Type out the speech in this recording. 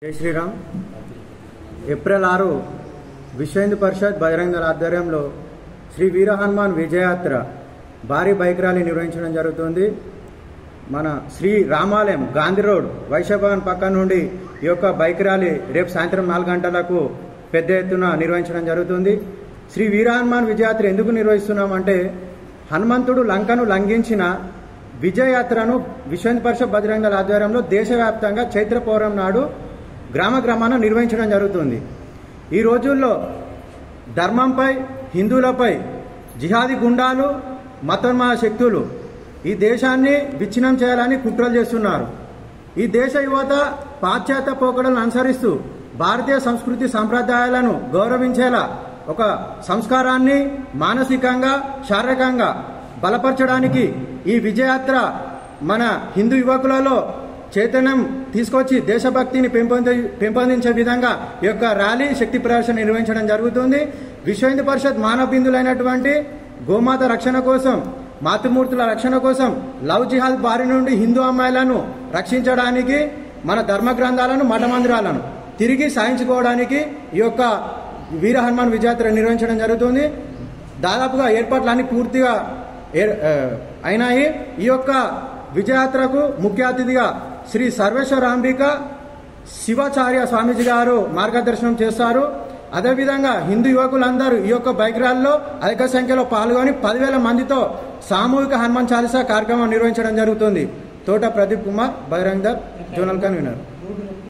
జై శ్రీరామ్. ఏప్రిల్ 6 విశ్వ హిందూ పరిషత్ బజరంగ దళ ఆధ్వర్యంలో శ్రీ వీర హనుమాన్ విజయయాత్ర భారీ బైక్ ర్యాలీ నిర్వహించడం జరుగుతుంది. మన శ్రీ రామాలయం గాంధీ రోడ్ వైశ్య భవన్ పక్క నుండి ఈ యొక్క బైక్ ర్యాలీ రేపు సాయంత్రం 4 గంటలకు పెద్ద ఎత్తున నిర్వహించడం జరుగుతుంది. శ్రీ వీర హనుమాన్ విజయయాత్ర ఎందుకు నిర్వహిస్తున్నామంటే హనుమంతుడు లంకను లంఘించిన విజయయాత్రను విశ్వ హిందూ పరిషత్ బజరంగ దళ ఆధ్వర్యంలో దేశవ్యాప్తంగా చైత్ర పౌర్ణమి నాడు గ్రామ గ్రామాన నిర్వహించడం జరుగుతుంది. ఈ రోజుల్లో ధర్మంపై హిందువులపై జిహాదీ గుండాలు మతోన్మాద శక్తులు ఈ దేశాన్ని విచ్ఛిన్నం చేయాలని కుట్రలు చేస్తున్నారు. ఈ దేశ యువత పాశ్చాత్య పోకడలను అనుసరిస్తూ భారతీయ సంస్కృతి సంప్రదాయాలను గౌరవించేలా ఒక సంస్కారాన్ని మానసికంగా శారీరకంగా బలపరచడానికి ఈ విజయయాత్ర మన హిందూ యువకులలో చైతన్యం తీసుకొచ్చి దేశభక్తిని పెంపొందించే విధంగా ఈ యొక్క ర్యాలీ శక్తి ప్రదర్శన నిర్వహించడం జరుగుతుంది. విశ్వ హిందూ పరిషత్ మానవ బిందులైనటువంటి గోమాత రక్షణ కోసం, మాతృమూర్తుల రక్షణ కోసం, లవ్ జిహాద్ బారి నుండి హిందూ అమ్మాయిలను రక్షించడానికి మన ధర్మ గ్రంథాలను మఠ మందిరాలను తిరిగి సాధించుకోవడానికి ఈ యొక్క వీర హనుమాన్ విజయయాత్ర నిర్వహించడం జరుగుతుంది. దాదాపుగా ఏర్పాట్లన్నీ పూర్తిగా అయినాయి. ఈ యొక్క విజయయాత్రకు ముఖ్య అతిథిగా శ్రీ సర్వేశ్వరాంబిక శివాచార్య స్వామీజీ గారు మార్గదర్శనం చేస్తారు. అదేవిధంగా హిందూ యువకులందరూ ఈ యొక్క బైక్ ర్యాలీలో అధిక సంఖ్యలో పాల్గొని 10,000 మందితో సామూహిక హనుమాన్ చాలీసా కార్యక్రమం నిర్వహించడం జరుగుతుంది. తోట ప్రదీప్ కుమార్, బజరంగ దళ్ జోనల్ కన్వీనర్.